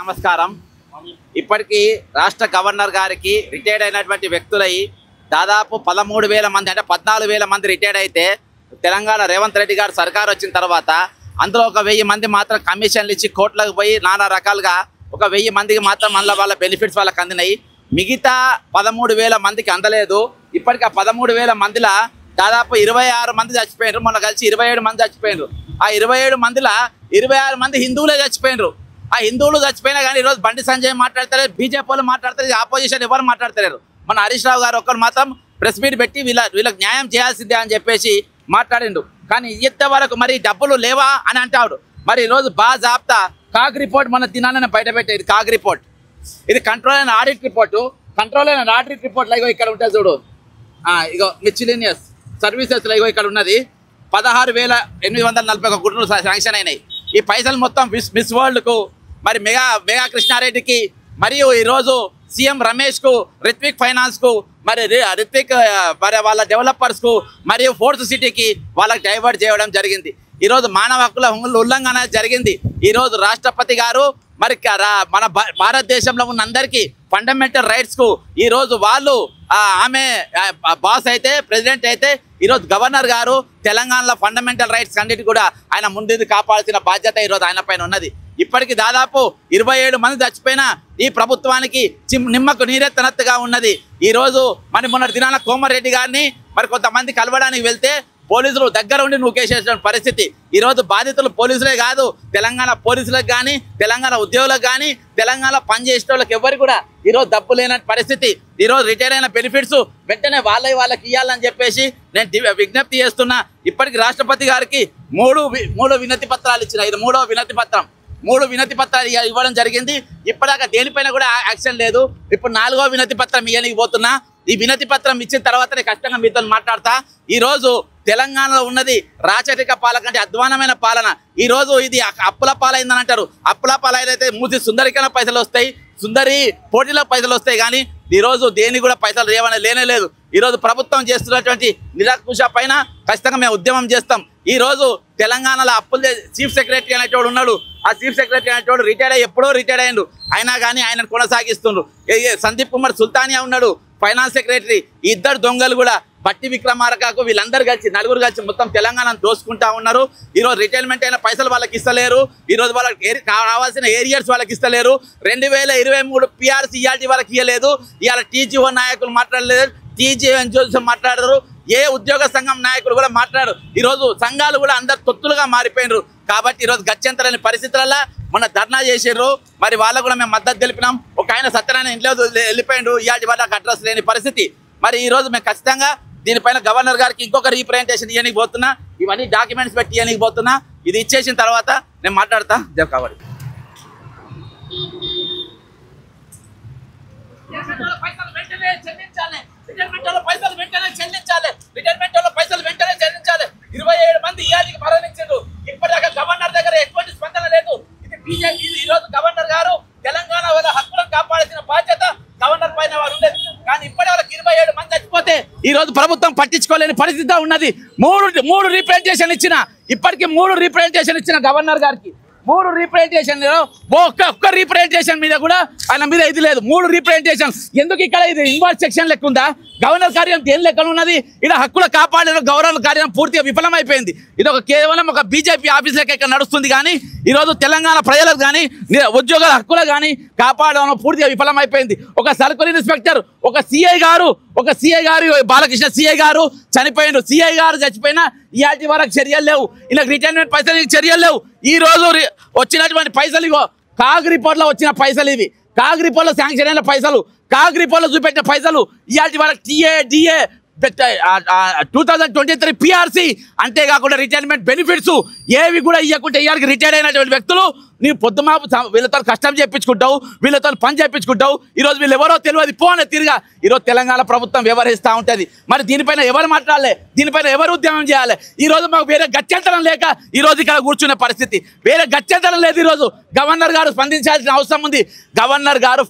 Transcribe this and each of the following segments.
నమస్కారం. ఇప్పటికీ రాష్ట్ర గవర్నర్ గారికి రిటైర్డ్ అయినటువంటి వ్యక్తులై దాదాపు 13,000 మంది అంటే 14,000 మంది రిటైర్డ్ అయితే తెలంగాణ రేవంత్ రెడ్డి గారు సర్కార్ వచ్చిన తర్వాత అందులో ఒక 1000 మంది మాత్రం కమిషన్లు ఇచ్చి కోట్లకు పోయి నానా రకాలుగా ఒక 1000 మందికి మాత్రం మళ్ళీ వాళ్ళ బెనిఫిట్స్ వాళ్ళకి అందినాయి. మిగతా 13,000 మందికి అందలేదు. ఇప్పటికీ ఆ 13,000 మందిలో దాదాపు 26 మంది చచ్చిపోయినారు. మొన్న కలిసి 27 మంది చచ్చిపోయినారు. ఆ 27 మందిలో 26 మంది హిందువులే చచ్చిపోయినారు. ఆ హిందువులు చచ్చిపోయినా కానీ ఈరోజు బండి సంజయ్ మాట్లాడతారు, బీజేపీ వాళ్ళు మాట్లాడతారు, ఆపోజిషన్ ఎవరు మాట్లాడతలేరు. మన హరీష్ రావు గారు ఒక్కరు మాత్రం ప్రెస్ మీట్ పెట్టి వీళ్ళకి న్యాయం చేయాల్సిందే అని చెప్పేసి మాట్లాడిండు. కానీ ఇంతవరకు మరి డబ్బులు లేవా అని అంటాడు. మరి ఈరోజు బాజాబ్తా కాగ్ రిపోర్ట్ మన దినాన్ని బయట పెట్టేది. కాగ్ రిపోర్ట్ ఇది control and audit report. Control and audit రిపోర్ట్లో ఇగో ఇక్కడ ఉంటుంది చూడు. ఇగో మిస్చిలేనియస్ సర్వీసెస్లో ఇగో ఇక్కడ ఉన్నది 16,841 గుడ్లు శాంక్షన్ అయినాయి. ఈ పైసలు మొత్తం మిస్ వరల్డ్కు, మరి మెగా కృష్ణారెడ్డికి, మరియు ఈరోజు సీఎం రమేష్కు, రిత్విక్ ఫైనాన్స్కు, మరి రిత్విక్ మరి వాళ్ళ డెవలపర్స్కు, మరియు ఫోర్త్ సిటీకి వాళ్ళకి డైవర్ట్ చేయడం జరిగింది. ఈరోజు మానవ హక్కుల ఉల్లంఘన జరిగింది. ఈరోజు రాష్ట్రపతి గారు మరి మన భారతదేశంలో ఉన్న అందరికీ ఫండమెంటల్ రైట్స్కు ఈరోజు వాళ్ళు ఆమె బాస్ అయితే, ప్రెసిడెంట్ అయితే, ఈరోజు గవర్నర్ గారు తెలంగాణలో ఫండమెంటల్ రైట్స్ అన్నిటి కూడా ఆయన ముందు కాపాడాల్సిన బాధ్యత ఈరోజు ఆయన పైన ఉన్నది. ఇప్పటికి దాదాపు 27 మంది చచ్చిపోయినా ఈ ప్రభుత్వానికి నిమ్మకు నీరెత్తనట్టుగా ఉన్నది. ఈరోజు మరి మొన్నటి దినాన కోమరెడ్డి గారిని మరి కొంతమంది కలవడానికి వెళ్తే పోలీసులు దగ్గర ఉండి నూకేసేసిన పరిస్థితి. ఈరోజు బాధితులు పోలీసులే కాదు, తెలంగాణ పోలీసులకు కానీ, తెలంగాణ ఉద్యోగులకు కానీ, తెలంగాణ పనిచేసే వాళ్ళకి ఎవరికి కూడా ఈరోజు డబ్బు లేని పరిస్థితి. ఈరోజు రిటైర్ అయిన బెనిఫిట్స్ వెంటనే వాళ్ళకి ఇవ్వాలని చెప్పేసి నేను విజ్ఞప్తి చేస్తున్నా. ఇప్పటికి రాష్ట్రపతి గారికి మూడు వినతి పత్రాలు ఇచ్చిన. ఇది మూడవ వినతి పత్రం. 3 వినతి పత్రాలు ఇవ్వడం జరిగింది. ఇప్పటిదాకా దేనిపైన కూడా యాక్షన్ లేదు. ఇప్పుడు 4వ వినతి పత్రం ఇవ్వడానికి పోతున్నా. ఈ వినతి పత్రం ఇచ్చిన తర్వాతనే కష్టంగా మీతో మాట్లాడతా. ఈరోజు తెలంగాణలో ఉన్నది రాచరిక పాలన అంటే అధ్వానమైన పాలన. ఈరోజు ఇది అప్పుల పాలైందని అంటారు. అప్పుల పాలైతే మూసి సుందరికైనా పైసలు వస్తాయి, సుందరి పోటీలో పైసలు వస్తాయి. కానీ ఈరోజు దేని కూడా పైసలు లేనే లేదు. ఈరోజు ప్రభుత్వం చేస్తున్నటువంటి నిరాకుశ పైన ఖచ్చితంగా మేము ఉద్యమం చేస్తాం. ఈరోజు తెలంగాణలో అప్పులు చీఫ్ సెక్రటరీ అనేటోడు ఉన్నాడు. ఆ చీఫ్ సెక్రటరీ అనేటోడు ఎప్పుడో రిటైర్డ్ అయ్యిండు. అయినా కానీ ఆయనను కొనసాగిస్తుండ్రు. సందీప్ కుమార్ సుల్తానియా ఉన్నాడు ఫైనాన్స్ సెక్రటరీ. ఈ ఇద్దరు దొంగలు కూడా బట్టి విక్రమార్కకు వీళ్ళందరూ కలిసి 4 కలిసి మొత్తం తెలంగాణను దోసుకుంటా ఉన్నారు. ఈరోజు రిటైర్మెంట్ అయిన పైసలు వాళ్ళకి ఇస్తలేరు. ఈరోజు వాళ్ళకి కావాల్సిన ఏరియర్స్ వాళ్ళకి ఇస్తలేరు. 2023 PRC ఇయాల్టి వాళ్ళకి ఇవ్వలేదు. ఇవాళ TGO నాయకులు మాట్లాడలేదు, TGO NGOs మాట్లాడరు, ఏ ఉద్యోగ సంఘం నాయకులు కూడా మాట్లాడరు. ఈరోజు సంఘాలు కూడా అందరు తొత్తులుగా మారిపోయినారు. కాబట్టి ఈరోజు గత్యంతరని పరిస్థితులలో మొన్న ధర్నా చేసారు. మరి వాళ్ళకు కూడా మేము మద్దతు తెలిపినాం. ఒక ఆయన సత్యనారాయణ ఇంట్లో వెళ్ళిపోయిండు. ఇవాళ వాళ్ళకి అడ్రస్ లేని పరిస్థితి. మరి ఈరోజు మేము ఖచ్చితంగా దీనిపైన గవర్నర్ గారికి ఇంకొక రీప్రజెంటేషన్ ఇవ్వడానికి పోతున్నా. ఇవన్నీ డాక్యుమెంట్స్ పెట్టి ఇవ్వడానికి పోతున్నా. ఇది ఇచ్చేసిన తర్వాత నేను మాట్లాడతా. కాబట్టి పైసలు వెంటనే చెల్లించాలి. 27 మంది ఇయాలికి మరణించారు. ఇప్పటిదాకా గవర్నర్ దగ్గర ఎటువంటి స్పందన లేదు. ఇది బీజేపీ. ఈరోజు గవర్నర్ గారు తెలంగాణ వాళ్ళ హక్కులను కాపాడాల్సిన బాధ్యత గవర్నర్ పైన వారు ఉండేది. కానీ ఇప్పటి వాళ్ళకి 27 మంది చచ్చిపోతే ఈరోజు ప్రభుత్వం పట్టించుకోలేని పరిస్థితి ఉన్నది. మూడు రీప్రజెంటేషన్ ఇచ్చిన, ఇప్పటికీ 3 రీప్రజెంటేషన్ ఇచ్చిన గవర్నర్ గారికి. 3 రీప్రజెంటేషన్ ఒక్క రీప్రజెంటేషన్ మీద కూడా ఆయన మీద ఇది లేదు. 3 రీప్రజెంటేషన్ ఎందుకు? ఇక్కడ ఇది ఇన్వాల్వ్ సెక్షన్ లెక్క ఉందా? గవర్నర్ కార్యం దేని లెక్క ఉన్నది? ఇలా హక్కుల కాపాడిన గవర్నర్ కార్యం పూర్తిగా విఫలమైపోయింది. ఇది కేవలం ఒక బీజేపీ ఆఫీస్ లెక్క ఇక్కడ నడుస్తుంది. కానీ ఈరోజు తెలంగాణ ప్రజలకు కానీ ఉద్యోగుల హక్కులు కానీ కాపాడడం పూర్తిగా విఫలమైపోయింది. ఒక సర్కిల్ ఇన్స్పెక్టర్, ఒక సిఐ గారు బాలకృష్ణ సిఐ గారు చనిపోయినారు. సిఐ గారు చచ్చిపోయినా ఇలాంటి వరకు చర్యలు లేవు. ఇలా రిటైర్మెంట్ పైసలు చర్యలు లేవు. ఈ రోజు వచ్చినటువంటి పైసలు ఇగో కాగ్ రిపోర్ట్లో వచ్చిన పైసలు ఇవి. కాగ్ రిపోర్ట్లో శాంక్షన్ అయిన పైసలు, కాగ్ రిపోర్ట్లో చూపెట్టిన పైసలు ఇలాంటి వాళ్ళకి DA 2023 PRC అంతేకాకుండా రిటైర్మెంట్ బెనిఫిట్స్ ఏవి కూడా ఇవ్వకుండా ఇవాళకి రిటైర్ అయినటువంటి వ్యక్తులు నీ పొద్దుమాపు వీళ్ళతో కష్టం చేయించుకుంటావు, వీళ్ళతో పని చేయించుకుంటావు. ఈరోజు వీళ్ళు ఎవరో తెలియదు పోనే తిరిగా ఈరోజు తెలంగాణ ప్రభుత్వం వ్యవహరిస్తూ ఉంటుంది. మరి దీనిపైన ఎవరు మాట్లాడాలి? దీనిపైన ఎవరు ఉద్యమం చేయాలి? ఈరోజు మాకు వేరే గత్యంతరం లేక ఈరోజు ఇక్కడ కూర్చునే పరిస్థితి. వేరే గత్యంతరం లేదు. ఈరోజు గవర్నర్ గారు స్పందించాల్సిన అవసరం ఉంది. గవర్నర్ గారు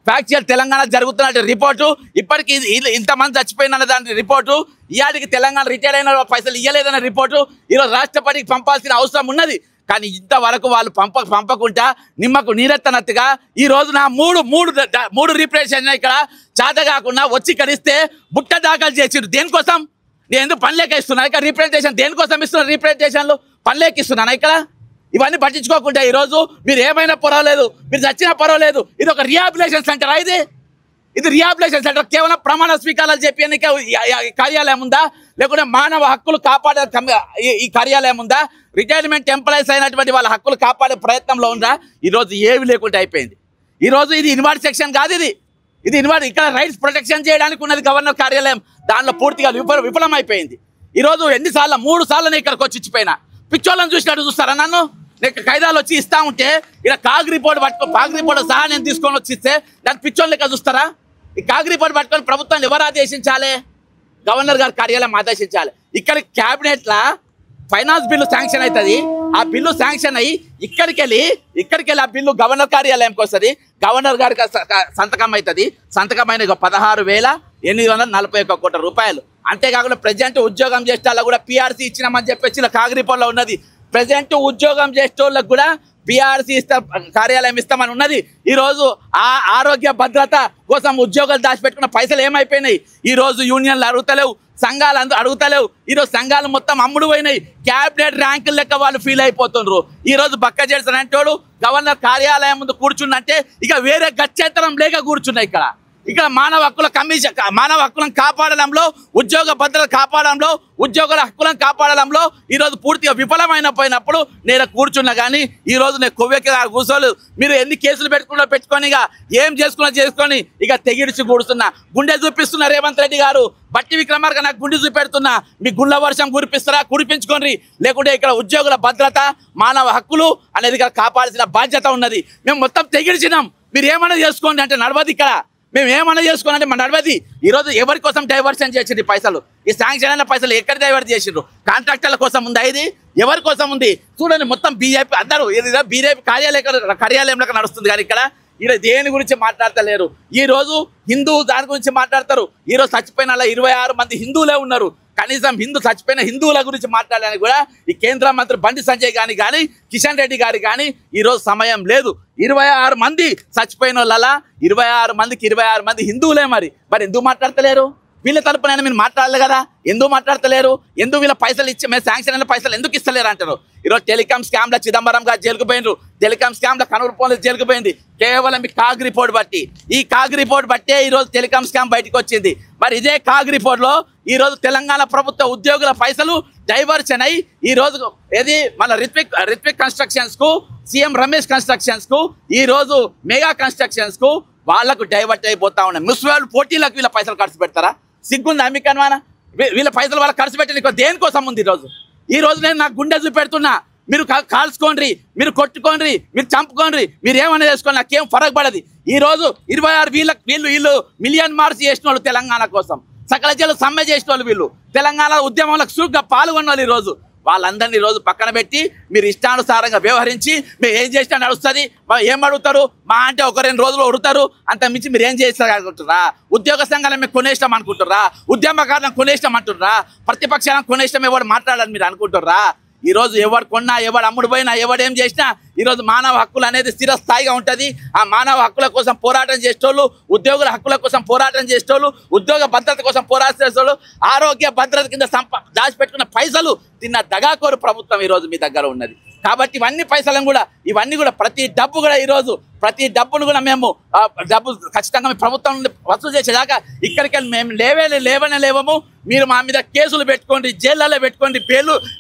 ఫ్యాక్చువల్ తెలంగాణ జరుగుతున్న రిపోర్టు, ఇప్పటికీ ఇంతమంది చచ్చిపోయిన దాని రిపోర్టు, ఇయాటికి తెలంగాణ రిటైర్ అయిన పైసలు ఇవ్వలేదన్న రిపోర్టు ఈరోజు రాష్ట్రపతికి పంపాల్సిన అవసరం ఉన్నది. కానీ ఇంతవరకు వాళ్ళు పంపకుండా నిమ్మకు నీరెత్తనట్టుగా ఈ రోజు నా మూడు రీప్రజెంటేషన్ ఇక్కడ చేత కాకుండా వచ్చి ఇక్కడ ఇస్తే బుట్ట దాఖలు చేసిరు. దేనికోసం? నేను ఎందుకు పనిలేక ఇస్తున్నాను ఇక్కడ రీప్రజెంటేషన్? దేనికోసం ఇస్తున్నారు రీప్రజెంటేషన్లు? పనిలేక ఇస్తున్నాను ఇక్కడ? ఇవన్నీ పట్టించుకోకుండా ఈరోజు మీరు ఏమైనా పర్వాలేదు, మీరు చచ్చినా పర్వాలేదు, ఇది ఒక రిహాబిలిటేషన్ సెంటరా? ఇది రిహాబిలిటేషన్ సెంటర్ కేవలం ప్రమాణ స్వీకారాలు చెప్పి కార్యాలయం ఉందా? లేకుంటే మానవ హక్కులు కాపాడే ఈ కార్యాలయం ఉందా? రిటైర్మెంట్ ఎంప్లాయీస్ అయినటువంటి వాళ్ళ హక్కులు కాపాడే ప్రయత్నంలో ఉందా? ఈరోజు ఏవి లేకుండా అయిపోయింది. ఈరోజు ఇది ఇన్వార్డ్ సెక్షన్ కాదు, ఇది ఇన్వార్డ్. ఇక్కడ రైట్స్ ప్రొటెక్షన్ చేయడానికి ఉన్నది గవర్నర్ కార్యాలయం, దానిలో పూర్తిగా విఫలమైపోయింది. ఈరోజు ఎన్నిసార్లు 3 సార్లు నేను ఇక్కడికి వచ్చి ఇచ్చిపోయినా. పిచ్చోళ్ళని చూసినట్టు చూస్తారా నన్ను? నేను ఖైదాలు వచ్చి ఇస్తా ఉంటే ఇక్కడ కాగ్ రిపోర్ట్ సహా నేను తీసుకొని వచ్చి ఇస్తే దాని పిచ్చోళ్ళు లెక్క చూస్తారా? ఈ కాగ్ రిపోర్ట్ పట్టుకొని ప్రభుత్వాన్ని ఎవరు ఆదేశించాలి? గవర్నర్ గారి కార్యాలయం ఆదేశించాలి. ఇక్కడ క్యాబినెట్లో ఫైనాన్స్ బిల్లు శాంక్షన్ అవుతుంది. ఆ బిల్లు శాంక్షన్ అయ్యి ఇక్కడికి వెళ్ళి ఆ బిల్లు గవర్నర్ కార్యాలయంకి వస్తుంది. గవర్నర్ గారికి సంతకం అవుతుంది. సంతకమైన 16,841 కోట్ల రూపాయలు. అంతేకాకుండా ప్రజెంట్ ఉద్యోగం చేసే వాళ్ళకు కూడా PRC ఇచ్చినామని చెప్పేసి ఇలా కాగ్ రిపోర్ట్లో ఉన్నది. ప్రజెంట్ ఉద్యోగం చేసే వాళ్ళకు కూడా PRC కార్యాలయం ఇస్తామని ఉన్నది. ఈరోజు ఆ ఆరోగ్య భద్రత కోసం ఉద్యోగాలు దాచిపెట్టుకున్న పైసలు ఏమైపోయినాయి? ఈరోజు యూనియన్లు అడుగుతలేవు, సంఘాలు అడుగుతలేవు. ఈరోజు సంఘాలు మొత్తం అమ్ముడు పోయినాయి. క్యాబినెట్ ర్యాంకులు లెక్క వాళ్ళు ఫీల్ అయిపోతుండ్రు. ఈరోజు బక్క చేసిన అంటోడు గవర్నర్ కార్యాలయం ముందు కూర్చున్నంటే ఇక వేరే గత్యంతరం లేక కూర్చున్నాయి. ఇక్కడ మానవ హక్కులను కాపాడడంలో, ఉద్యోగ భద్రత కాపాడడంలో, ఉద్యోగుల హక్కులను కాపాడడంలో ఈరోజు పూర్తిగా విఫలమైనప్పుడు నేను కూర్చున్నా. కానీ ఈరోజు నేను కొవ్వెక్కి కూర్చోలేదు. మీరు ఎన్ని కేసులు పెట్టుకొని ఇక ఏం చేసుకొని ఇక తెగిడిచి కూడుతున్నా. గుండె చూపిస్తున్నా రేవంత్ రెడ్డి గారు. బట్టి విక్రమార్క నాకు గుండె చూపెడుతున్నా. మీ గుండె వర్షం కురిపించుకోండి. లేకుంటే ఇక్కడ ఉద్యోగుల భద్రత, మానవ హక్కులు అనేది ఇక్కడ కాపాడాల్సిన బాధ్యత ఉన్నది. మేము మొత్తం తెగిడిచినాం. మీరు ఏమన్నా చేసుకోండి అంటే నడవది. ఇక్కడ మేము ఏమన్నా చేసుకోవాలంటే మన నడవది. ఈరోజు ఎవరి కోసం డైవర్షన్ చేసిండ్రు పైసలు? ఈ శాంక్షన్ అయిన పైసలు ఎక్కడ డైవర్ట్ చేసిండ్రు? కాంట్రాక్టర్ల కోసం ఉందా? ఇది ఎవరి కోసం ఉంది? చూడండి, మొత్తం బీజేపీ అందరూ బీజేపీ కార్యాలయంలో నడుస్తుంది. కానీ ఇక్కడ దేని గురించి మాట్లాడతలేరు. ఈరోజు దాని గురించి మాట్లాడతారు. ఈరోజు చచ్చిపోయిన 26 మంది హిందువులే ఉన్నారు. కనీసం చచ్చిపోయిన హిందువుల గురించి మాట్లాడడానికి కూడా ఈ కేంద్ర మంత్రి బండి సంజయ్ కానీ కిషన్ రెడ్డి గారు కానీ ఈరోజు సమయం లేదు. 26 మంది చచ్చిపోయిన వాళ్ళ 26 మందికి 26 మంది హిందువులే. మరి ఎందుకు మాట్లాడతలేరు? వీళ్ళ తరపునైనా మీరు మాట్లాడలే కదా, ఎందుకు మాట్లాడతలేరు? ఎందుకు వీళ్ళ పైసలు ఇచ్చి మేము శాంక్షన్ అయిన పైసలు ఎందుకు ఇస్తలేరు అంటారు? ఈరోజు టెలికామ్ స్కామ్లో చిదంబరం గారు జైలుకు పోయినరు. టెలికామ్ స్కామ్లో కనూరు పోలీసు జైలుకు పోయింది. కేవలం ఈ కాగ్ రిపోర్ట్ బట్టి. ఈ కాగ్ రిపోర్ట్ బట్టే ఈరోజు టెలికామ్ స్కామ్ బయటకు వచ్చింది. మరి ఇదే కాగ్ రిపోర్ట్లో ఈరోజు తెలంగాణ ప్రభుత్వ ఉద్యోగుల పైసలు డైవర్షన్ అయ్యి ఈరోజు మన రిత్విక్ కన్స్ట్రక్షన్స్కు, సీఎం రమేష్ కన్స్ట్రక్షన్స్కు, ఈరోజు మెగా కన్స్ట్రక్షన్స్కు వాళ్ళకు డైవర్ట్ అయిపోతా ఉన్నాయి. మున్సిపల్ పోటీలకు వీళ్ళ పైసలు ఖర్చు పెడతారా? సిగ్గుందా మీకు? అనుమాన వీళ్ళ పైసలు వాళ్ళకి ఖర్చు పెట్టడానికి దేనికోసం ఉంది? ఈరోజు నేను నాకు గుండె చూపెడుతున్నా. మీరు కాల్చుకోండి, మీరు కొట్టుకోండి, మీరు చంపుకోండి, మీరు ఏమైనా చేసుకోండి, నాకేం ఫరక్ పడదు. ఈరోజు 26 వీళ్ళు మిలియన్ మార్చ్ చేసిన వాళ్ళు తెలంగాణ కోసం, సకల జైలు సమ్మె చేసిన వాళ్ళు, వీళ్ళు తెలంగాణ ఉద్యమంలో చురుగ్గా పాల్గొన్న వాళ్ళు. ఈరోజు వాళ్ళందరినీ ఈరోజు పక్కన పెట్టి మీరు ఇష్టానుసారంగా వ్యవహరించి మీరు ఏం చేసినా నడుస్తుంది. ఏం అడుగుతారు? మా అంటే 1-2 రోజులు అడుగుతారు. అంత మించి మీరు ఏం చేస్తారు అనుకుంటుర్రా? ఉద్యోగ సంఘాలను మేము కొనేష్టం అనుకుంటుర్రా? ఉద్యమకారులను కొనేష్టం అంటుర్రా? ప్రతిపక్షాలను కొనేష్టం ఎవరు మాట్లాడాలని మీరు అనుకుంటుర్రా? ఈరోజు ఎవడు కొన్నా, ఎవడు అమ్ముడు పోయినా, ఎవడేం చేసినా ఈరోజు మానవ హక్కులు అనేది స్థిరస్థాయిగా ఉంటుంది. ఆ మానవ హక్కుల కోసం పోరాటం చేసేటోళ్ళు, ఉద్యోగుల హక్కుల కోసం పోరాటం చేసేటోళ్ళు, ఉద్యోగ భద్రత కోసం పోరాటం చేసేటోళ్ళు, ఆరోగ్య భద్రత కింద దాచిపెట్టుకున్న పైసలు తిన్న దగాకోరు ప్రభుత్వం ఈరోజు మీ దగ్గర ఉన్నది. కాబట్టి ఇవన్నీ కూడా ప్రతి డబ్బును కూడా మేము ఖచ్చితంగా ప్రభుత్వం నుండి వసూలు చేసేదాకా ఇక్కడికి మేము లేవము. మీరు మా మీద కేసులు పెట్టుకోండి, జైళ్ళలో పెట్టుకోండి,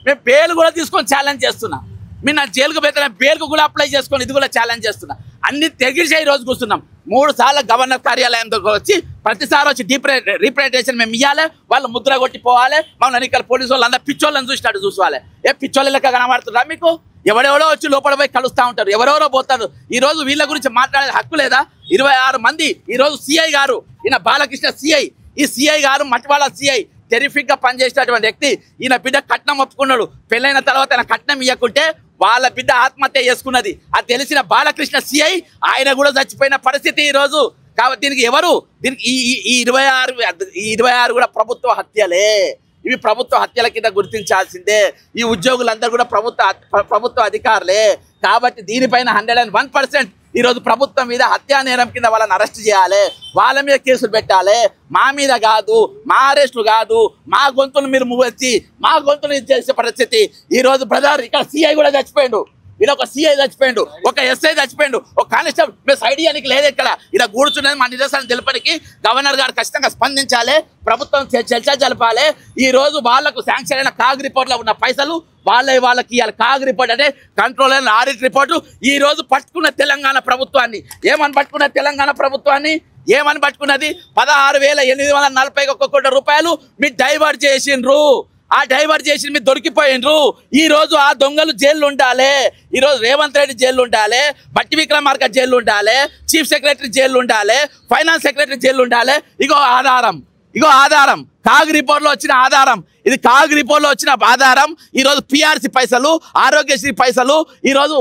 మేము బెయిల్ కూడా తీసుకొని ఛాలెంజ్ చేస్తున్నాం. మీరు నా జైలుకు పోతే బెయిల్కు కూడా అప్లై చేసుకోండి, ఇది కూడా ఛాలెంజ్ చేస్తున్నా. అన్ని తెగిసే ఈరోజు కూర్చున్నాం. 3 సార్లు గవర్నర్ కార్యాలయంతో వచ్చి ప్రతిసారి వచ్చి రీప్రజెంటేషన్ మేము ఇవ్వాలి, వాళ్ళు ముద్ర కొట్టిపోవాలి. మమ్మల్ని ఇక్కడ పోలీసు వాళ్ళు అందరూ పిచ్చోళ్ళని చూసినట్టు చూసుకోవాలి. పిచ్చోళ్ళ లెక్క కనబడుతుందా మీకు? ఎవరెవరో వచ్చి లోపల పోయి కలుస్తూ ఉంటారు, ఎవరెవరో పోతారు. ఈరోజు వీళ్ళ గురించి మాట్లాడే హక్కు లేదా? 26 మంది ఈరోజు సిఐ గారు, ఈయన బాలకృష్ణ సిఐ, ఈ సిఐ గారు మట్టివాళ్ళ సిఐ టెరిఫిక్గా పనిచేసేటువంటి వ్యక్తి. ఈయన బిడ్డ కట్నం ఒప్పుకున్నాడు. పెళ్ళైన తర్వాత ఆయన కట్నం ఇవ్వకుంటే వాళ్ళ బిడ్డ ఆత్మహత్య చేసుకున్నది. అది తెలిసిన బాలకృష్ణ సిఐ ఆయన కూడా చచ్చిపోయిన పరిస్థితి ఈరోజు. కాబట్టి దీనికి ఈ 26 కూడా ప్రభుత్వ హత్యలే. ఇవి ప్రభుత్వ హత్యల కింద గుర్తించాల్సిందే. ఈ ఉద్యోగులందరూ కూడా ప్రభుత్వ అధికారులే. కాబట్టి దీనిపైన 101% ఈరోజు ప్రభుత్వం మీద హత్యా నేరం కింద వాళ్ళని అరెస్ట్ చేయాలి, వాళ్ళ మీద కేసులు పెట్టాలి. మా మీద కాదు, మా అరెస్టులు కాదు, మా గొంతులు మీరు వచ్చి మా గొంతులు చేసే పరిస్థితి. ఈరోజు బ్రదర్ ఇక్కడ సిఐ కూడా చచ్చిపోయాడు, ఇలా ఒక సిఐ చచ్చిపోయాడు, ఒక ఎస్ఐ చచ్చిపోయాడు, ఒక కానిస్టేబుల్. మీరు సైడ్ చేయడానికి లేదు. ఇక్కడ ఇలా కూర్చున్నది మా నిరసన తెలుపడానికి గవర్నర్ గారు ఖచ్చితంగా స్పందించాలి, ప్రభుత్వం చర్చ జరపాలి. ఈ రోజు వాళ్లకు శాంక్షన్ అయిన కాగ్ రిపోర్ట్లో ఉన్న పైసలు వాళ్ళకి ఇవ్వాలి. కాగ్ రిపోర్ట్ అంటే కంట్రోల్ అయిన ఆడిట్ రిపోర్టు. ఈ రోజు పట్టుకున్న తెలంగాణ ప్రభుత్వాన్ని ఏమని పట్టుకున్న తెలంగాణ ప్రభుత్వాన్ని ఏమని పట్టుకున్నది? 16,841 కోట్ల రూపాయలు మీరు డైవర్ట్ చేసిండ్రు. ఆ డైవర్ట్ చేసి మీరు దొరికిపోయిండ్రు. ఈ రోజు ఆ దొంగలు జైలు ఉండాలి. ఈరోజు రేవంత్ రెడ్డి జైలు ఉండాలి, బట్టి విక్రమార్క జైలు ఉండాలి, చీఫ్ సెక్రటరీ జైలు ఉండాలి, ఫైనాన్స్ సెక్రటరీ జైలు ఉండాలి. ఇగో ఆధారం కాగ్ రిపోర్ట్లో వచ్చిన ఆధారం. ఇది కాగ్ రిపోర్ట్లో వచ్చిన ఆధారం. ఈరోజు పిఆర్సి పైసలు, ఆరోగ్యశ్రీ పైసలు, ఈరోజు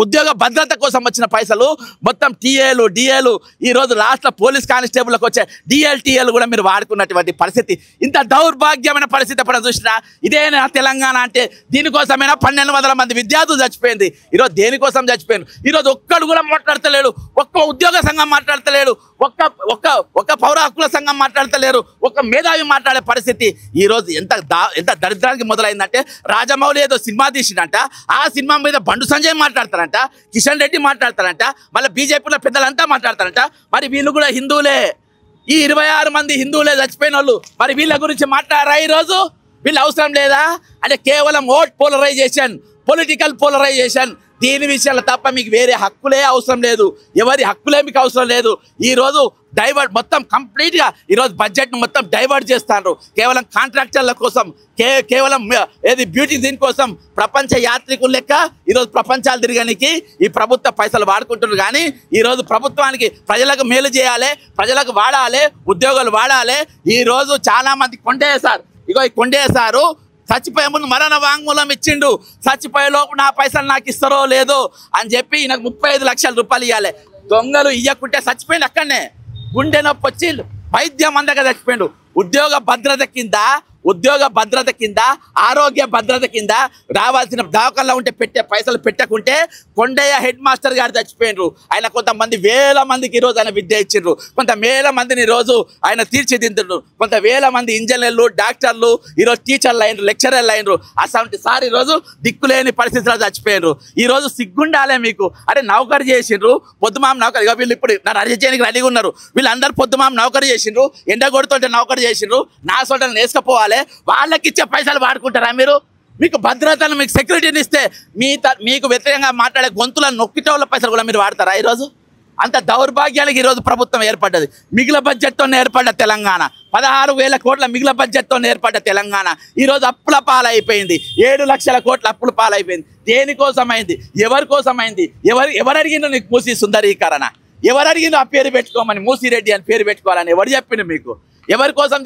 ఉద్యోగ భద్రత కోసం వచ్చిన పైసలు, మొత్తం టీఏలు డిఏలు, ఈరోజు రాష్ట్ర పోలీస్ కానిస్టేబుల్కి వచ్చే డిఎల్టీఏలు కూడా మీరు వాడుకున్నటువంటి పరిస్థితి. ఇంత దౌర్భాగ్యమైన పరిస్థితి ఎప్పుడు చూసినా ఇదేనా తెలంగాణ అంటే? దీనికోసమైనా 1,200 మంది విద్యార్థులు చచ్చిపోయింది. ఈరోజు దేనికోసం చచ్చిపోయింది? ఈరోజు ఒక్కడు కూడా మాట్లాడతలేడు, ఒక్క ఉద్యోగ సంఘం మాట్లాడతలేడు, ఒక్క పౌర హక్కుల సంఘం మాట్లాడతలేరు, ఒక్క మేధావి మాట్లాడే పరిస్థితి. ఈరోజు ఎంత దరిద్రానికి మొదలైందంటే, రాజమౌళి ఏదో సినిమా తీసిండంట, ఆ సినిమా మీద బండు సంజయ్ మాట్లాడతారంట, కిషన్ రెడ్డి మాట్లాడతారంట, మళ్ళీ బీజేపీలో పెద్దలంతా మాట్లాడతారంట. మరి వీళ్ళు కూడా హిందువులే. ఈ 26 మంది హిందువులే చచ్చిపోయిన వాళ్ళు. మరి వీళ్ళ గురించి మాట్లాడరా? ఈరోజు వీళ్ళు అవసరం లేదా? అంటే కేవలం ఓట్ పోలరైజేషన్, పొలిటికల్ పోలరైజేషన్, దీని విషయాల్లో తప్ప మీకు వేరే హక్కులే అవసరం లేదు. ఎవరి హక్కులే మీకు అవసరం లేదు. ఈరోజు డైవర్ట్ మొత్తం కంప్లీట్గా ఈరోజు బడ్జెట్ను మొత్తం డైవర్ట్ చేస్తారు. కేవలం కాంట్రాక్టర్ల కోసం, కేవలం ఏది బ్యూటీ దీనికోసం ప్రపంచ యాత్రికుల లెక్క ఈరోజు ప్రపంచాలు తిరగడానికి ఈ ప్రభుత్వ పైసలు వాడుకుంటున్నారు. కానీ ఈరోజు ప్రభుత్వానికి ప్రజలకు మేలు చేయాలి, ప్రజలకు వాడాలి, ఉద్యోగాలు వాడాలి. ఈరోజు చాలామంది కొండేశారు. ఈ కొండేశారు చచ్చిపోయే ముందు మరణ వాంగ్మూలం ఇచ్చిండు. చచ్చిపోయే లోపు నా పైసలు నాకు ఇస్తారో లేదో అని చెప్పి నాకు 35 లక్షల రూపాయలు ఇవ్వాలి. దొంగలు ఇయ్యకుంటే చచ్చిపోయింది. అక్కడనే గుండె నొప్పి వచ్చి వైద్యం అందక చచ్చిపోయిండు. ఉద్యోగ భద్రత కింద ఆరోగ్య భద్రత కింద రావాల్సిన దవాఖానలో ఉంటే పెట్టే పైసలు పెట్టకుంటే కొండయ్య హెడ్ మాస్టర్ గారు చచ్చిపోయినరు. ఆయన కొంతమంది వేల మందికి ఈరోజు ఆయన విద్య ఇచ్చిండ్రు, కొంత వేల మందిని ఈరోజు ఆయన తీర్చిదిద్దుండ్రు, కొంత వేల మంది ఇంజనీర్లు, డాక్టర్లు ఈరోజు టీచర్లు అయినరు, లెక్చరర్లు అయినరు. అసలు సార్ ఈరోజు దిక్కులేని పరిస్థితుల్లో చచ్చిపోయినరు. ఈరోజు సిగ్గుండాలే మీకు. అరే నౌకరు చేసిండ్రు, పొద్దుమామ నౌకరు. ఇక వీళ్ళు ఇప్పుడు నన్ను అరెస్ట్ చేయడానికి రెడీగా ఉన్నారు. వీళ్ళందరూ పొద్దుమామ నౌకరు చేసిండ్రు, ఎండగొడుతుంటే నౌకరు చేసిండ్రు, నా సోటలు వేసుకపోవాలి. వాళ్ళకి ఇచ్చే పైసలు వాడుకుంటారా మీరు? మీకు భద్రతను, మీకు సెక్యూరిటీని ఇస్తే మీకు వ్యతిరేకంగా మాట్లాడే గొంతులను నొక్కిటోళ్ళ పైసలు కూడా మీరు వాడతారా? ఈరోజు అంత దౌర్భాగ్యానికి ఈరోజు ప్రభుత్వం ఏర్పడ్డది. మిగిలిన బడ్జెట్తో ఏర్పడ్డ తెలంగాణ, 16,000 కోట్ల మిగిలిన బడ్జెట్తో ఏర్పడ్డ తెలంగాణ ఈరోజు అప్పుల పాలైపోయింది. 7 లక్షల కోట్ల అప్పుల పాలైపోయింది. దేనికోసమైంది? ఎవరి కోసమైంది? ఎవరు అడిగిండ్రు నీకు మూసీ సుందరీకరణ? ఎవరు అడిగిండ్రు ఆ పేరు పెట్టుకోమని, మూసిరెడ్డి అని పేరు పెట్టుకోవాలని ఎవరు చెప్పిండు మీకు? ఎవరి కోసం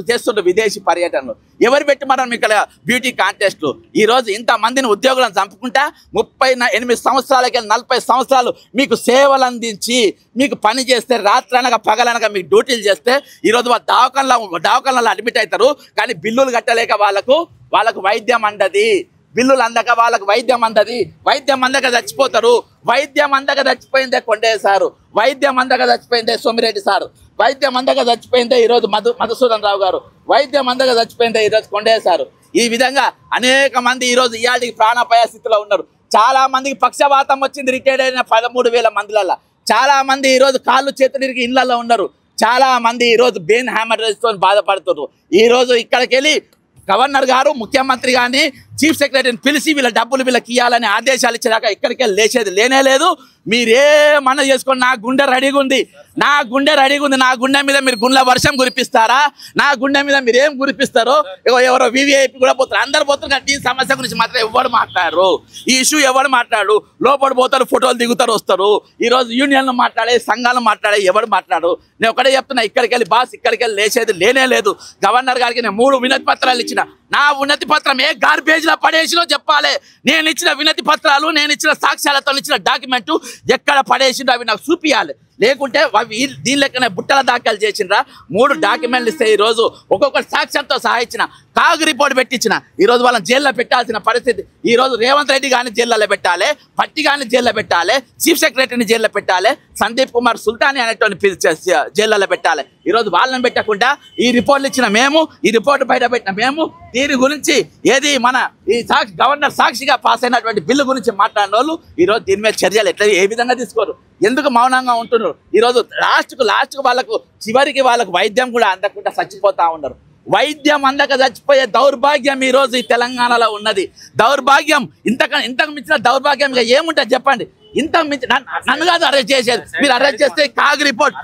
చేస్తుండ్రు విదేశీ పర్యటనలు? ఎవరు పెట్టమన్నారు మీకు బ్యూటీ కాంటెస్ట్లు? ఈరోజు ఇంతమందిని ఉద్యోగులను చంపుకుంటా 38 సంవత్సరాలకి 40 సంవత్సరాలు మీకు సేవలు అందించి మీకు పని చేస్తే, రాత్రనగా పగలనగా మీకు డ్యూటీలు చేస్తే ఈరోజు దవాఖానలో అడ్మిట్ అవుతారు. కానీ బిల్లులు కట్టలేక వాళ్ళకు వైద్యం అందది. బిల్లులు అందక వాళ్ళకు వైద్యం అందక చచ్చిపోతారు. వైద్యం అందక చచ్చిపోయిందే కొండయ్య సారు, వైద్యం అందక చచ్చిపోయిందే సోమిరెడ్డి సారు, వైద్యం అందక చచ్చిపోయిందే ఈరోజు మధుసూదన్ రావు గారు, వైద్యం అందక చచ్చిపోయిందే ఈరోజు కొండయ్య సారు. ఈ విధంగా అనేక మంది ఈరోజు ఇయాటికి ప్రాణాపాయ స్థితిలో ఉన్నారు. చాలా మందికి పక్షవాతం వచ్చింది రిటైర్డ్ అయిన 13,000 మందిలలో. చాలా మంది ఈరోజు కాళ్ళు చేతులు ఇరిగి ఇళ్లలో ఉన్నారు. చాలా మంది ఈరోజు బెయిన్ హ్యామరేజ్తో బాధపడుతున్నారు. ఈరోజు ఇక్కడికి వెళ్ళి గవర్నర్ గారు, ముఖ్యమంత్రి కానీ, చీఫ్ సెక్రటరీని పిలిచి వీళ్ళ డబ్బులు వీళ్ళకి ఇవ్వాలని ఆదేశాలు ఇచ్చేదాకా ఇక్కడికి లేచేది లేనే లేదు. మీరేమన్నా చేసుకోండి, నా గుండె రెడీగా ఉంది. నా గుండె మీద మీరు గుండె వర్షం కురిపిస్తారా? నా గుండె మీద మీరు ఏం కురిపిస్తారో? ఎవరో వివిఐపి కూడా పోతారు, అందరు పోతారు. కానీ ఈ సమస్య గురించి మాత్రం ఎవరు మాట్లాడరు. ఈ ఇష్యూ ఎవరు మాట్లాడు? లోపల పోతారు, ఫోటోలు దిగుతారు, వస్తారు. ఈరోజు యూనియన్లు మాట్లాడే, సంఘాలు మాట్లాడే ఎవరు మాట్లాడు? నేను ఒకటే చెప్తున్నా, ఇక్కడికి వెళ్ళి లేచేది లేనే లేదు. గవర్నర్ గారికి నేను 3 వినతి పత్రాలు ఇచ్చిన. నా వినతి పత్రం ఏ గార్బేజ్లో పడేసినో చెప్పాలి. నేను ఇచ్చిన వినతి పత్రాలు, నేను ఇచ్చిన సాక్ష్యాలతో ఇచ్చిన డాక్యుమెంటు ఎక్కడ పడేసిండో అవి నాకు చూపియాలి. లేకుంటే దీని లెక్కనే బుట్టల దాఖలు చేసిండ్రా 3 డాక్యుమెంట్లు ఇస్తే ఈరోజు ఒక్కొక్కటి సాక్ష్యంతో సహా ఇచ్చిన కాగ్ రిపోర్ట్ పెట్టించిన ఈరోజు వాళ్ళని జైల్లో పెట్టాల్సిన పరిస్థితి. ఈరోజు రేవంత్ రెడ్డి గారిని జైల్లో పెట్టాలి, పట్టి గారిని జైల్లో పెట్టాలి, చీఫ్ సెక్రటరీని జైల్లో పెట్టాలి, సందీప్ కుమార్ సుల్తాని అనేటువంటి జైల్లో పెట్టాలి. ఈరోజు వాళ్ళని పెట్టకుండా ఈ రిపోర్ట్లు ఇచ్చిన మేము, ఈ రిపోర్ట్ బయట పెట్టిన మేము, దీని గురించి ఏది మన ఈ గవర్నర్ సాక్షిగా పాస్ అయినటువంటి బిల్లు గురించి మాట్లాడిన వాళ్ళు ఈరోజు దీని మీద చర్యలు ఎట్లా ఏ విధంగా తీసుకోరు, ఎందుకు మౌనంగా ఉంటున్నారు? ఈరోజు లాస్ట్కు చివరికి వాళ్ళకు వైద్యం కూడా అందకుండా చచ్చిపోతా ఉన్నారు. వైద్యం అందక చచ్చిపోయే దౌర్భాగ్యం ఈరోజు ఈ తెలంగాణలో ఉన్నది. దౌర్భాగ్యం ఇంతకు మించిన దౌర్భాగ్యం ఇక ఏముంటుంది చెప్పండి? ఇంతకు మించి నన్ను కాదు అరెస్ట్ చేసేది, మీరు అరెస్ట్ చేస్తే కాగ్ రిపోర్ట్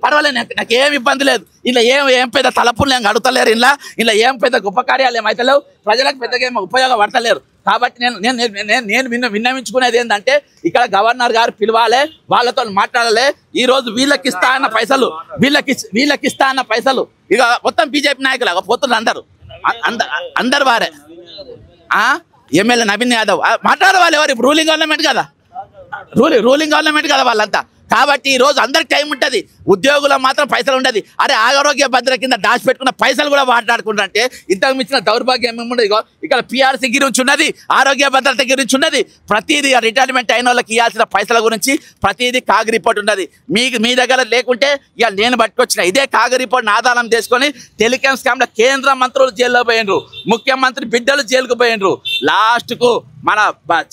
పర్వాలేదు, నాకు ఏం ఇబ్బంది లేదు. ఇలా ఏం పెద్ద తలపులు ఏం అడుగుతలేరు, ఇలా ఏం పెద్ద గొప్ప కార్యాలు ఏమైతలేవు, ప్రజలకు పెద్దగా ఏమో ఉపయోగపడతలేరు. కాబట్టి నేను విన్నవించుకునేది ఏంటంటే ఇక్కడ గవర్నర్ గారు పిలవాలి, వాళ్ళతో మాట్లాడాలి. ఈ రోజు వీళ్ళకి ఇస్తా అన్న పైసలు ఇక మొత్తం బీజేపీ నాయకులు పోతున్నారు అందరు వారే. ఎమ్మెల్యే నవీన్ యాదవ్ మాట్లాడవాలి, ఎవరు రూలింగ్ గవర్నమెంట్ కదా వాళ్ళంతా. కాబట్టి ఈ రోజు అందరికి టైం ఉంటుంది, ఉద్యోగుల మాత్రం పైసలు ఉండదు. అరే ఆరోగ్య భద్రత కింద దాచిపెట్టుకున్న పైసలు కూడా మాట్లాడుకుంటారంటే ఇంతకు మించిన దౌర్భాగ్యం ఏముండదు. ఇక్కడ పిఆర్సీ గురించి ఉన్నది, ఆరోగ్య భద్రత గురించి ఉన్నది, ప్రతిదీ రిటైర్మెంట్ అయిన వాళ్ళకి ఇవ్వాల్సిన పైసల గురించి ప్రతిదీ కాగ్ రిపోర్ట్ ఉన్నది. మీ దగ్గర లేకుంటే ఇక నేను పట్టుకొచ్చిన ఇదే కాగ్ రిపోర్ట్ని ఆధారం చేసుకొని టెలికాం స్కామ్లో కేంద్ర మంత్రులు జైల్లో పోయినరు, ముఖ్యమంత్రి బిడ్డలు జైలుకు పోయినరు, లాస్ట్కు మన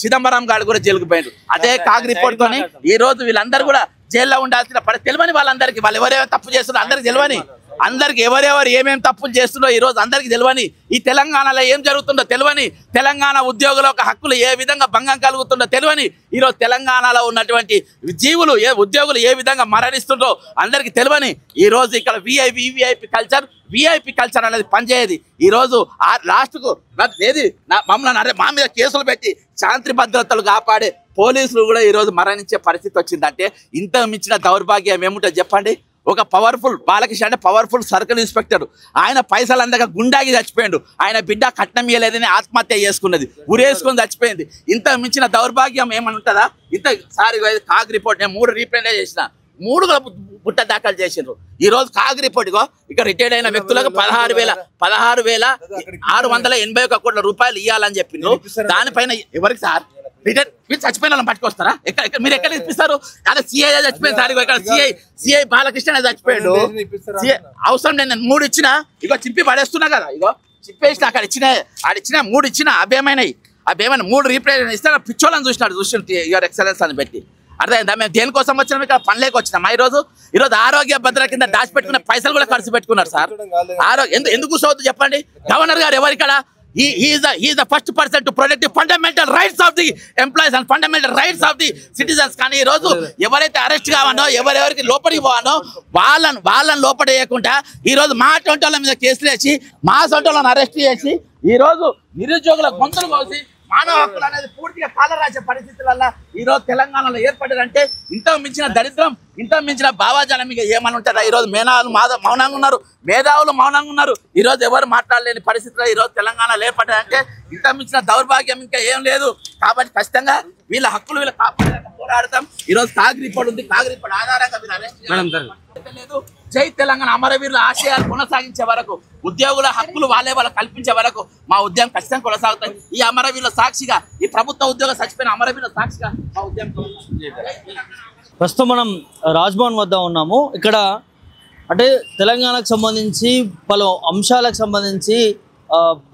చిదంబరం గారు కూడా జైలుకు పోయినరు. అదే కాగ్ రిపోర్ట్ తోని ఈ రోజు వీళ్ళందరూ కూడా జైల్లో ఉండాల్సిన తెలియని వాళ్ళందరికీ వాళ్ళు ఎవరెవరు తప్పు చేస్తున్నారో అందరికి తెలియని, అందరికి ఎవరెవరు ఏమేమి తప్పులు చేస్తుందో ఈ రోజు అందరికి తెలియని, ఈ తెలంగాణలో ఏం జరుగుతుందో తెలియని, తెలంగాణ ఉద్యోగుల యొక్క హక్కులు ఏ విధంగా భంగం కలుగుతుందో తెలియని, ఈరోజు తెలంగాణలో ఉన్నటువంటి జీవులు ఉద్యోగులు ఏ విధంగా మరణిస్తుందో అందరికి తెలియని, ఈరోజు ఇక్కడ విఐపి కల్చర్ అనేది పనిచేయదు. ఈరోజు లాస్ట్కు ఏది మమ్మల్ని మా మీద కేసులు పెట్టి శాంతి భద్రతలు కాపాడే పోలీసులు కూడా ఈరోజు మరణించే పరిస్థితి వచ్చిందంటే ఇంత మించిన దౌర్భాగ్యం ఏముంటుంది చెప్పండి? ఒక పవర్ఫుల్ బాలకృష్ణ అంటే పవర్ఫుల్ సర్కిల్ ఇన్స్పెక్టర్, ఆయన పైసలు అందక గుండాగి చచ్చిపోయాడు, ఆయన బిడ్డ కట్నం ఇయ్యలేదని ఆత్మహత్య చేసుకున్నది, ఉరేసుకొని చచ్చిపోయింది. ఇంత మించిన దౌర్భాగ్యం ఏమని ఉంటుందా? సారి కాగ్ రిపోర్ట్ నేను 3 రీప్రింట్ చేసిన, 3 బుట్ట దాఖలు చేసిండ్రు. ఈ రోజు కాగ్ రిపోర్ట్ ఇక రిటైర్డ్ అయిన వ్యక్తులకు 16,681 కోట్ల రూపాయలు ఇవ్వాలని చెప్పిండ్రు. దానిపైన ఎవరికి సార్ మీరు చచ్చిపోయిన వాళ్ళని పట్టుకొస్తారా? మీరు ఎక్కడ ఇప్పిస్తారు? అదే సిఐ చచ్చిపోయింది సార్, ఇక్కడ సిఐ బాలకృష్ణ చచ్చిపోయాడు. అవసరం నేను 3 ఇచ్చినా ఇగో చింపి పడేస్తున్నా కదా, ఇగో చింపేసిన అక్కడ ఇచ్చిన 3 ఇచ్చిన అభేమైన 3 రీప్లేస్ ఇస్తే పిచ్చోళ్ళని చూసి యువర్ ఎక్సలెన్స్ అని పెట్టి అర్థమైందా? మేము దేనికోసం వచ్చినాం? ఇక్కడ పనిలేక వచ్చినామా? ఈరోజు ఆరోగ్య భద్రత కింద దాచిపెట్టుకున్న పైసలు కూడా ఖర్చు పెట్టుకున్నారు సార్. ఎందుకు కూర్చోవద్దు చెప్పండి? గవర్నర్ గారు ఎవరిక్కడ? He is the first person to protect the fundamental rights of the employees and fundamental rights of the citizens. కానీ ఈ రోజు ఎవరైతే అరెస్ట్ కావానో ఎవరెవరికి లోపలికి పోవానో వాళ్ళని లోపడేయకుండా ఈ రోజు మా సొంటోళ్ళ మీద కేసులు వేసి మా సొంటోళ్ళని అరెస్ట్ చేసి ఈ రోజు నిరుద్యోగుల గొంతులు కోసి మానవ హక్కులు అనేది పూర్తిగా కాలరాసే పరిస్థితులలో ఈరోజు తెలంగాణలో ఏర్పడారంటే ఇంతకు మించిన దరిద్రం, ఇంతకు మించిన భావాజాలం మీకు ఏమని ఉంటుందా? ఈరోజు మౌనంగా ఉన్నారు, మేధావులు మౌనంగా ఉన్నారు. ఈరోజు ఎవరు మాట్లాడలేని పరిస్థితుల్లో ఈరోజు తెలంగాణలో ఏర్పడారంటే ఇంతకు మించిన దౌర్భాగ్యం ఇంకా ఏం లేదు. కాబట్టి ఖచ్చితంగా వీళ్ళ హక్కులు వీళ్ళ కాపాడడానికి పోరాడతాం. ఈరోజు కాగ్ రిపోర్ట్ ఉంది, కాగ్ రిపోర్ట్ ఆధారంగా మీరు అరెస్ట్ లేదు. జై తెలంగాణ అమరవీరుల ఆశయాలు కొనసాగించే వరకు, ఉద్యోగుల హక్కులు వాళ్ళ కల్పించే వరకు మా ఉద్యమం ఖచ్చితంగా కొనసాగుతాయి. ఈ అమరవీరుల సాక్షిగా, ఈ ప్రభుత్వ ఉద్యోగ చచ్చిపోయిన అమరవీరుల సాక్షిగా మా ఉద్యమం ప్రస్తుతం మనం రాజ్భవన్ వద్ద ఉన్నాము. ఇక్కడ అంటే తెలంగాణకు సంబంధించి పలు అంశాలకు సంబంధించి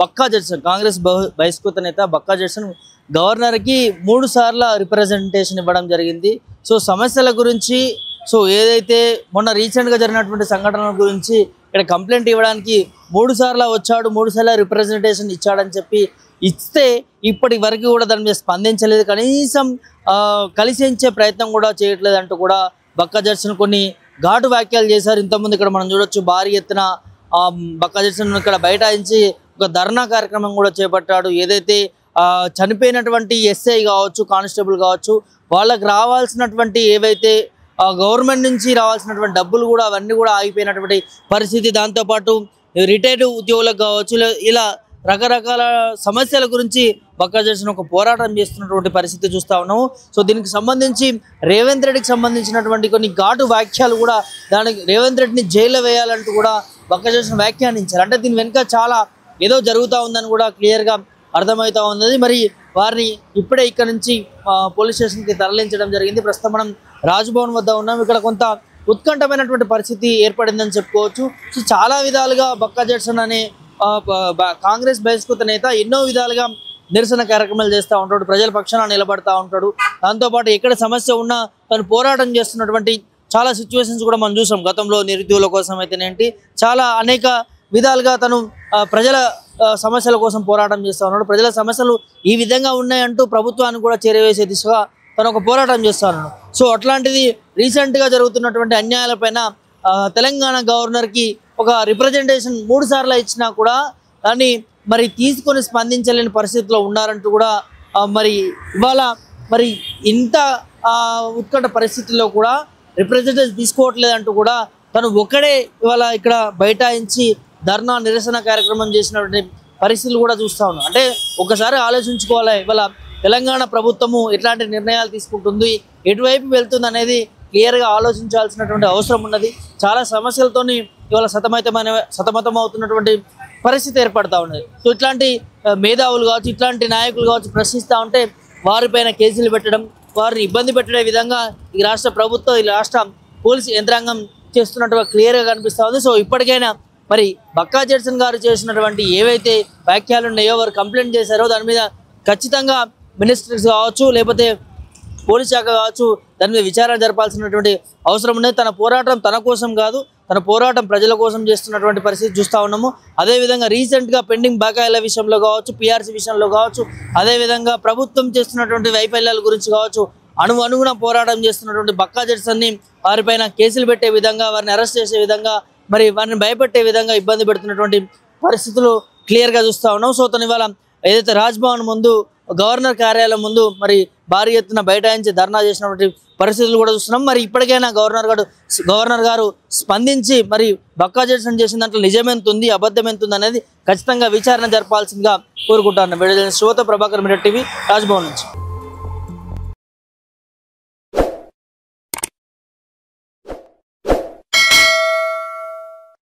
బక్కా జడ్సన్, కాంగ్రెస్ బహిష్కృత నేత బక్కా జడ్సన్ గవర్నర్కి 3 సార్లు రిప్రజెంటేషన్ ఇవ్వడం జరిగింది. సో సమస్యల గురించి, సో ఏదైతే మొన్న రీసెంట్గా జరిగినటువంటి సంఘటనల గురించి ఇక్కడ కంప్లైంట్ ఇవ్వడానికి 3 సార్లు వచ్చాడు, 3 సార్లు రిప్రజెంటేషన్ ఇచ్చాడని చెప్పి ఇస్తే ఇప్పటి వరకు కూడా దాని మీద స్పందించలేదు, కనీసం కలిసించే ప్రయత్నం కూడా చేయట్లేదు అంటూ కూడా బక్కా జడ్సన్ కొన్ని ఘాటు వ్యాఖ్యలు చేశారు. ఇంతకుముందు ఇక్కడ మనం చూడొచ్చు, భారీ ఎత్తున బక్కా జడ్సన్ ఇక్కడ బైఠాయించి ఒక ధర్నా కార్యక్రమం కూడా చేపట్టాడు. ఏదైతే చనిపోయినటువంటి ఎస్ఐ కావచ్చు, కానిస్టేబుల్ కావచ్చు, వాళ్ళకి రావాల్సినటువంటి ఏవైతే గవర్నమెంట్ నుంచి రావాల్సినటువంటి డబ్బులు కూడా అవన్నీ కూడా ఆగిపోయినటువంటి పరిస్థితి. దాంతోపాటు రిటైర్డ్ ఉద్యోగులకు కావచ్చు, ఇలా రకరకాల సమస్యల గురించి బక్కా జడ్సన్ ఒక పోరాటం చేస్తున్నటువంటి పరిస్థితి చూస్తూ ఉన్నాము. సో దీనికి సంబంధించి రేవంత్ రెడ్డికి సంబంధించినటువంటి కొన్ని ఘాటు వ్యాఖ్యలు కూడా, దానికి రేవంత్ రెడ్డిని జైల్లో వేయాలంటూ కూడా బక్కా జడ్సన్ వ్యాఖ్యానించారు. అంటే దీని వెనుక చాలా ఏదో జరుగుతూ ఉందని కూడా క్లియర్గా అర్థమవుతూ ఉన్నది. మరి వారిని ఇప్పుడే ఇక్కడ నుంచి పోలీస్ స్టేషన్కి తరలించడం జరిగింది. ప్రస్తుతం మనం రాజ్భవన్ వద్ద ఉన్నాం. ఇక్కడ కొంత ఉత్కంఠమైనటువంటి పరిస్థితి ఏర్పడిందని చెప్పుకోవచ్చు. సో చాలా విధాలుగా బక్కా జడ్సన్ అనే కాంగ్రెస్ బహిష్కృత నేత ఎన్నో విధాలుగా నిరసన కార్యక్రమాలు చేస్తూ ఉంటాడు, ప్రజల పక్షాన నిలబడతా ఉంటాడు. దాంతోపాటు ఎక్కడ సమస్య ఉన్నా తను పోరాటం చేస్తున్నటువంటి చాలా సిచ్యువేషన్స్ కూడా మనం చూసాం. గతంలో నిరుద్యోగుల కోసం అయితేనేంటి, చాలా అనేక విధాలుగా తను ప్రజల సమస్యల కోసం పోరాటం చేస్తూ ఉన్నాడు. ప్రజల సమస్యలు ఈ విధంగా ఉన్నాయంటూ ప్రభుత్వాన్ని కూడా చేరవేసే దిశగా తను ఒక పోరాటం చేస్తూ ఉన్నాడు. సో అట్లాంటిది రీసెంట్గా జరుగుతున్నటువంటి అన్యాయాలపైన తెలంగాణ గవర్నర్కి ఒక రిప్రజెంటేషన్ 3 సార్లు ఇచ్చినా కూడా దాన్ని మరి తీసుకొని స్పందించలేని పరిస్థితిలో ఉన్నారంటూ కూడా మరి ఇవాళ మరి ఇంత ఉత్కంఠ పరిస్థితుల్లో కూడా రిప్రజెంటేషన్ తీసుకోవట్లేదంటూ కూడా తను ఒక్కడే ఇవాళ ఇక్కడ బైఠాయించి ధర్నా నిరసన కార్యక్రమం చేసినటువంటి పరిస్థితులు కూడా చూస్తూ ఉన్నాం. అంటే ఒకసారి ఆలోచించుకోవాలి, ఇవాళ తెలంగాణ ప్రభుత్వము ఎట్లాంటి నిర్ణయాలు తీసుకుంటుంది, ఎటువైపు వెళ్తుంది అనేది క్లియర్గా ఆలోచించాల్సినటువంటి అవసరం ఉన్నది. చాలా సమస్యలతోని ఇవాళ సతమతం అవుతున్నటువంటి పరిస్థితి ఏర్పడతా ఉన్నది. సో ఇట్లాంటి మేధావులు కావచ్చు, ఇట్లాంటి నాయకులు కావచ్చు ప్రశ్నిస్తూ ఉంటే వారిపైన కేసులు పెట్టడం, వారిని ఇబ్బంది పెట్టే విధంగా ఈ రాష్ట్ర ప్రభుత్వం, ఈ రాష్ట్ర పోలీసు యంత్రాంగం చేస్తున్నట్టుగా క్లియర్గా కనిపిస్తూ ఉంది. సో ఇప్పటికైనా మరి బక్కా జడ్సన్ గారు చేసినటువంటి ఏవైతే వ్యాఖ్యలు ఉన్నాయో, వారు కంప్లైంట్ చేశారో దాని మీద ఖచ్చితంగా మినిస్టర్స్ కావచ్చు, లేకపోతే పోలీస్ శాఖ కావచ్చు, దాని మీద విచారణ జరపాల్సినటువంటి అవసరం ఉన్నది. తన పోరాటం తన కోసం కాదు, తన పోరాటం ప్రజల కోసం చేస్తున్నటువంటి పరిస్థితి చూస్తూ ఉన్నాము. అదేవిధంగా రీసెంట్గా పెండింగ్ బకాయిల విషయంలో కావచ్చు, పిఆర్సీ విషయంలో కావచ్చు, అదేవిధంగా ప్రభుత్వం చేస్తున్నటువంటి వైఫల్యాల గురించి కావచ్చు, అనుగుణ పోరాటం చేస్తున్నటువంటి బక్కా జడ్సన్ని వారిపైన కేసులు పెట్టే విధంగా, వారిని అరెస్ట్ చేసే విధంగా, మరి వారిని భయపెట్టే విధంగా ఇబ్బంది పెడుతున్నటువంటి పరిస్థితులు క్లియర్గా చూస్తూ ఉన్నాం. సో తను ఇవాళ ఏదైతే రాజ్భవన్ ముందు, గవర్నర్ కార్యాలయం ముందు మరి భారీ ఎత్తున బైఠాయించి ధర్నా చేసినటువంటి పరిస్థితులు కూడా చూస్తున్నాం. మరి ఇప్పటికైనా గవర్నర్ గారు స్పందించి మరి బక్కా జడ్సన్ చేసిన దాంట్లో నిజమెంత ఉంది, అబద్ధం ఎంత ఉంది అనేది ఖచ్చితంగా విచారణ జరపాల్సిందిగా కోరుకుంటాను. వీడియో శ్రోత ప్రభాకర్, మీడియా టీవీ, రాజ్భవన్ నుంచి.